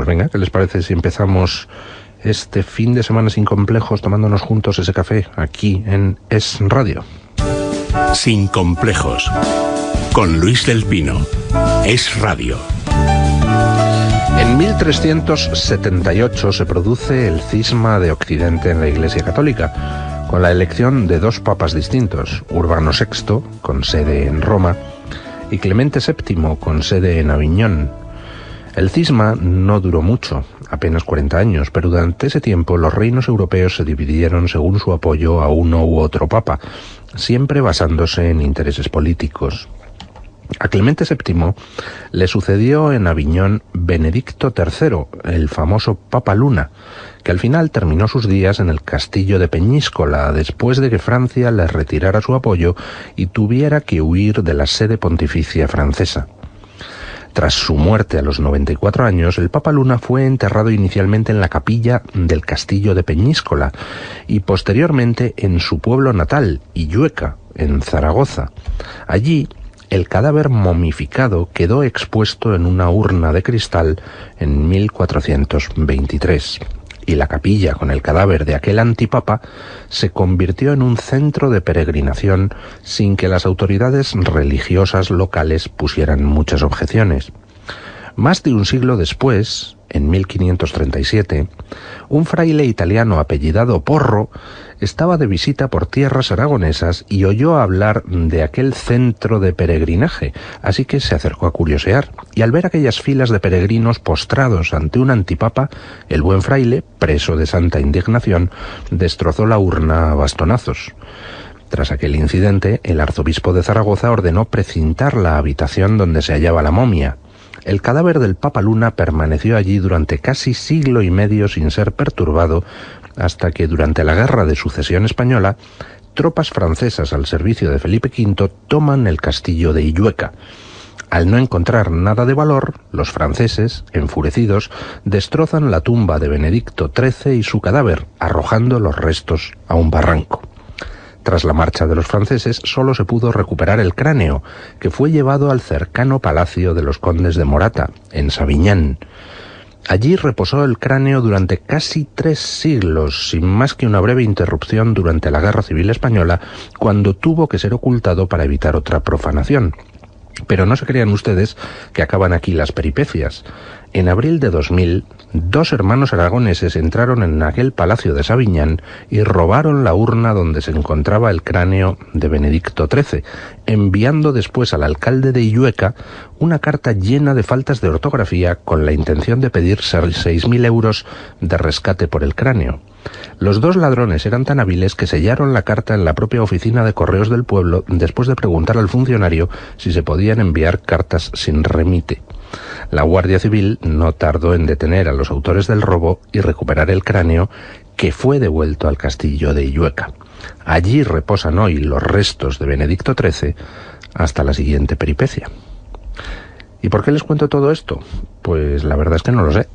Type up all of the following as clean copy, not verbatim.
Pues venga, ¿qué les parece si empezamos este fin de semana sin complejos tomándonos juntos ese café aquí en Es Radio? Sin complejos, con Luis del Pino. Es Radio. En 1378 se produce el cisma de Occidente en la Iglesia Católica, con la elección de dos papas distintos, Urbano VI, con sede en Roma, y Clemente VII, con sede en Aviñón. El cisma no duró mucho, apenas 40 años, pero durante ese tiempo los reinos europeos se dividieron según su apoyo a uno u otro papa, siempre basándose en intereses políticos. A Clemente VII le sucedió en Aviñón Benedicto III, el famoso Papa Luna, que al final terminó sus días en el castillo de Peñíscola, después de que Francia le retirara su apoyo y tuviera que huir de la sede pontificia francesa. Tras su muerte a los 94 años, el Papa Luna fue enterrado inicialmente en la capilla del castillo de Peñíscola y posteriormente en su pueblo natal, Illueca, en Zaragoza. Allí, el cadáver momificado quedó expuesto en una urna de cristal en 1423, y la capilla con el cadáver de aquel antipapa se convirtió en un centro de peregrinación sin que las autoridades religiosas locales pusieran muchas objeciones. Más de un siglo después, en 1537, un fraile italiano apellidado Porro estaba de visita por tierras aragonesas y oyó hablar de aquel centro de peregrinaje, así que se acercó a curiosear, y al ver aquellas filas de peregrinos postrados ante un antipapa, el buen fraile, preso de santa indignación, destrozó la urna a bastonazos. Tras aquel incidente, el arzobispo de Zaragoza ordenó precintar la habitación donde se hallaba la momia. El cadáver del Papa Luna permaneció allí durante casi siglo y medio sin ser perturbado, hasta que durante la Guerra de Sucesión Española, tropas francesas al servicio de Felipe V toman el castillo de Illueca. Al no encontrar nada de valor, los franceses, enfurecidos, destrozan la tumba de Benedicto XIII y su cadáver, arrojando los restos a un barranco. Tras la marcha de los franceses, solo se pudo recuperar el cráneo, que fue llevado al cercano palacio de los condes de Morata, en Saviñán. Allí reposó el cráneo durante casi 3 siglos, sin más que una breve interrupción durante la Guerra Civil Española, cuando tuvo que ser ocultado para evitar otra profanación. Pero no se crean ustedes que acaban aquí las peripecias. En abril de 2000, 2 hermanos aragoneses entraron en aquel palacio de Saviñán y robaron la urna donde se encontraba el cráneo de Benedicto XIII, enviando después al alcalde de Illueca una carta llena de faltas de ortografía con la intención de pedir 6.000 euros de rescate por el cráneo. Los 2 ladrones eran tan hábiles que sellaron la carta en la propia oficina de correos del pueblo después de preguntar al funcionario si se podían enviar cartas sin remite. La Guardia Civil no tardó en detener a los autores del robo y recuperar el cráneo, que fue devuelto al castillo de Illueca. Allí reposan hoy los restos de Benedicto XIII hasta la siguiente peripecia. ¿Y por qué les cuento todo esto? Pues la verdad es que no lo sé.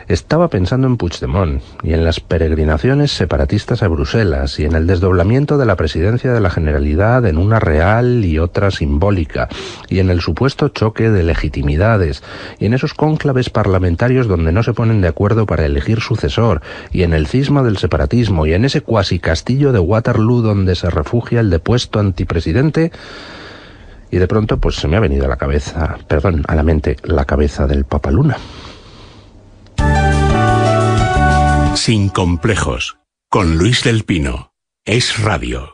Estaba pensando en Puigdemont y en las peregrinaciones separatistas a Bruselas y en el desdoblamiento de la presidencia de la Generalidad en una real y otra simbólica y en el supuesto choque de legitimidades y en esos cónclaves parlamentarios donde no se ponen de acuerdo para elegir sucesor y en el cisma del separatismo y en ese cuasi castillo de Waterloo donde se refugia el depuesto antipresidente. Y de pronto pues se me ha venido a la mente la cabeza del Papa Luna. Sin complejos, con Luis del Pino. Es Radio.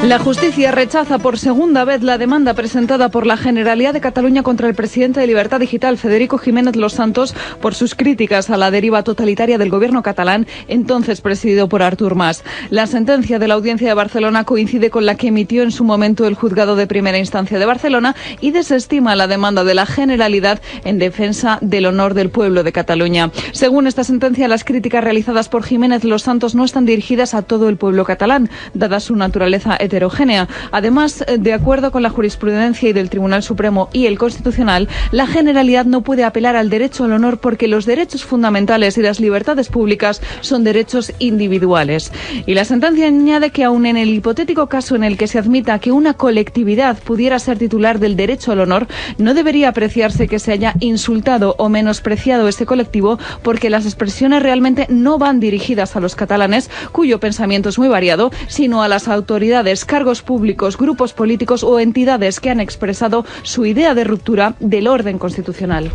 La justicia rechaza por segunda vez la demanda presentada por la Generalidad de Cataluña contra el presidente de Libertad Digital, Federico Jiménez Los Santos, por sus críticas a la deriva totalitaria del gobierno catalán, entonces presidido por Artur Mas. La sentencia de la Audiencia de Barcelona coincide con la que emitió en su momento el Juzgado de Primera Instancia de Barcelona y desestima la demanda de la Generalidad en defensa del honor del pueblo de Cataluña. Según esta sentencia, las críticas realizadas por Jiménez Los Santos no están dirigidas a todo el pueblo catalán, dada su naturaleza heterogénea. Además, de acuerdo con la jurisprudencia y del Tribunal Supremo y el Constitucional, la Generalidad no puede apelar al derecho al honor porque los derechos fundamentales y las libertades públicas son derechos individuales. Y la sentencia añade que aun en el hipotético caso en el que se admita que una colectividad pudiera ser titular del derecho al honor, no debería apreciarse que se haya insultado o menospreciado ese colectivo porque las expresiones realmente no van dirigidas a los catalanes, cuyo pensamiento es muy variado, sino a las autoridades, cargos públicos, grupos políticos o entidades que han expresado su idea de ruptura del orden constitucional.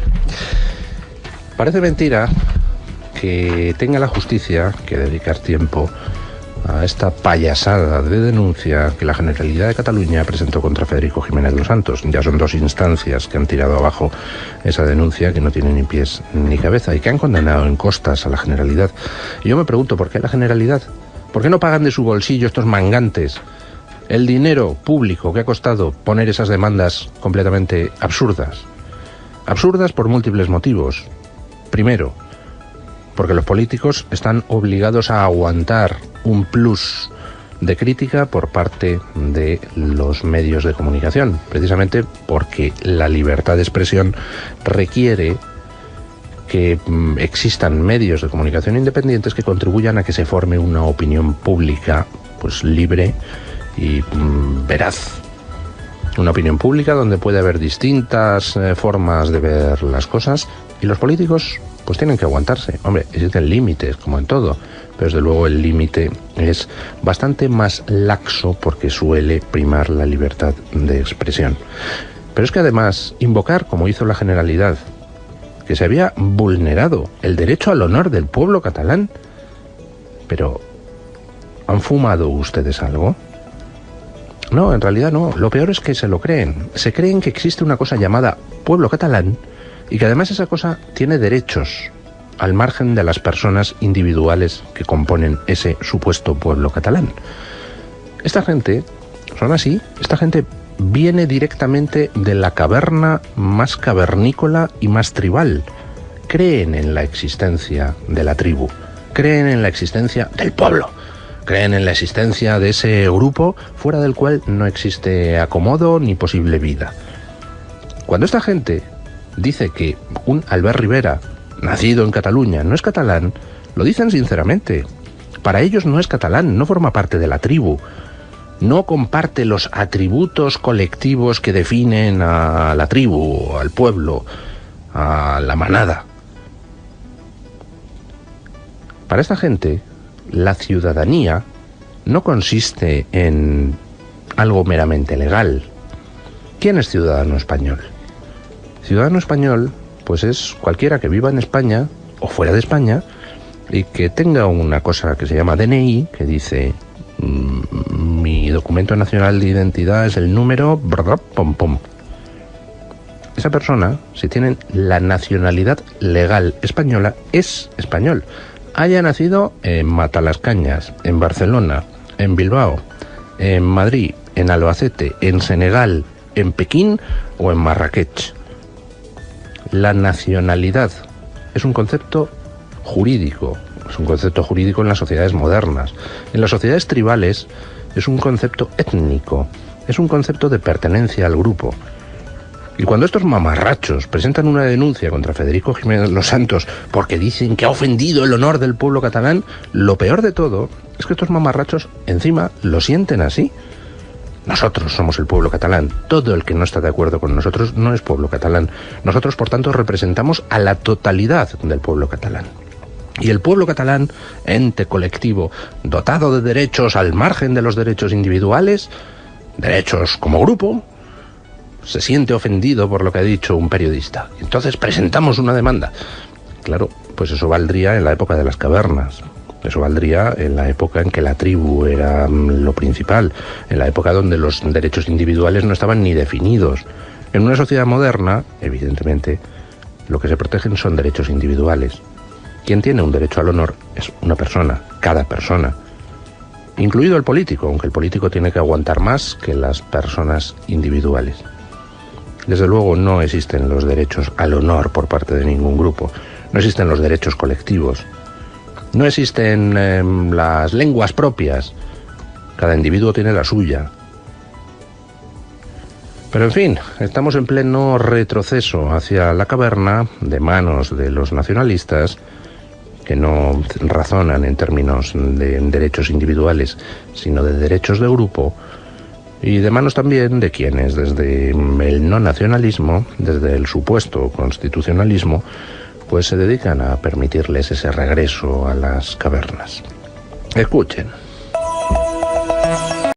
Parece mentira que tenga la justicia que dedicar tiempo a esta payasada de denuncia que la Generalidad de Cataluña presentó contra Federico Jiménez Los Santos. Ya son 2 instancias que han tirado abajo esa denuncia, que no tiene ni pies ni cabeza, y que han condenado en costas a la Generalidad. Y yo me pregunto, ¿por qué la Generalidad? ¿Por qué no pagan de su bolsillo estos mangantes el dinero público que ha costado poner esas demandas completamente absurdas? Absurdas por múltiples motivos. Primero, porque los políticos están obligados a aguantar un plus de crítica por parte de los medios de comunicación, precisamente porque la libertad de expresión requiere que existan medios de comunicación independientes que contribuyan a que se forme una opinión pública pues libre y veraz. Una opinión pública donde puede haber distintas formas de ver las cosas, y los políticos pues tienen que aguantarse. Hombre, existen límites, como en todo, pero desde luego el límite es bastante más laxo porque suele primar la libertad de expresión. Pero es que además, invocar, como hizo la Generalidad, que se había vulnerado el derecho al honor del pueblo catalán, pero ¿han fumado ustedes algo? No, en realidad no. Lo peor es que se lo creen. Se creen que existe una cosa llamada pueblo catalán y que además esa cosa tiene derechos al margen de las personas individuales que componen ese supuesto pueblo catalán. Esta gente son así. Esta gente viene directamente de la caverna más cavernícola y más tribal. Creen en la existencia de la tribu. Creen en la existencia del pueblo. Creen en la existencia de ese grupo fuera del cual no existe acomodo ni posible vida. Cuando esta gente dice que un Albert Rivera, nacido en Cataluña, no es catalán, lo dicen sinceramente. Para ellos no es catalán, no forma parte de la tribu, no comparte los atributos colectivos que definen a la tribu, al pueblo, a la manada. Para esta gente, la ciudadanía no consiste en algo meramente legal. ¿Quién es ciudadano español? Ciudadano español, pues es cualquiera que viva en España o fuera de España y que tenga una cosa que se llama DNI, que dice mi documento nacional de identidad es el número pom pom. Esa persona, si tiene la nacionalidad legal española, es español. Haya nacido en Matalascañas, en Barcelona, en Bilbao, en Madrid, en Albacete, en Senegal, en Pekín o en Marrakech. La nacionalidad es un concepto jurídico, en las sociedades modernas. En las sociedades tribales es un concepto étnico, es un concepto de pertenencia al grupo. Y cuando estos mamarrachos presentan una denuncia contra Federico Jiménez Los Santos porque dicen que ha ofendido el honor del pueblo catalán, lo peor de todo es que estos mamarrachos encima lo sienten así. Nosotros somos el pueblo catalán. Todo el que no está de acuerdo con nosotros no es pueblo catalán. Nosotros, por tanto, representamos a la totalidad del pueblo catalán. Y el pueblo catalán, ente colectivo, dotado de derechos al margen de los derechos individuales, derechos como grupo, se siente ofendido por lo que ha dicho un periodista. Entonces presentamos una demanda. Claro, pues eso valdría en la época de las cavernas. Eso valdría en la época en que la tribu era lo principal, en la época donde los derechos individuales no estaban ni definidos. En una sociedad moderna, evidentemente, lo que se protegen son derechos individuales. Quien tiene un derecho al honor es una persona, cada persona, incluido el político, aunque el político tiene que aguantar más que las personas individuales. Desde luego no existen los derechos al honor por parte de ningún grupo, no existen los derechos colectivos, no existen las lenguas propias, Cada individuo tiene la suya. Pero en fin, estamos en pleno retroceso hacia la caverna de manos de los nacionalistas, que no razonan en términos de derechos individuales, sino de derechos de grupo, y de manos también de quienes desde el no nacionalismo, desde el supuesto constitucionalismo, pues se dedican a permitirles ese regreso a las cavernas. Escuchen.